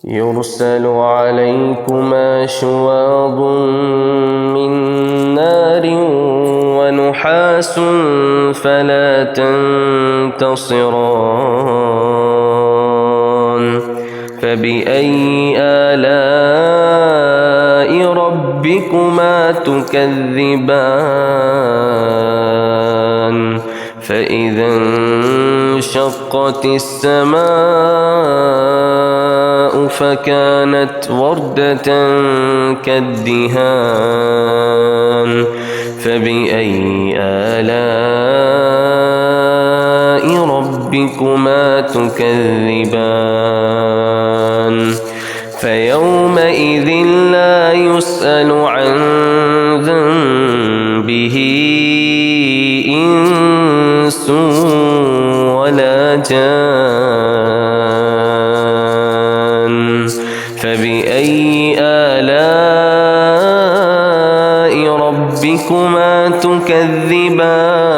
يرسل عليكما شواظ من نار ونحاس فلا تنتصران فبأي آلاء ربكما تكذبان فإذا انشقت السماء فكانت وردة كالدهان فبأي آلاء ربكما تكذبان فيومئذ لا يسأل عن ذنبه إنس ولا جان فبأي آلاء ربكما تكذبان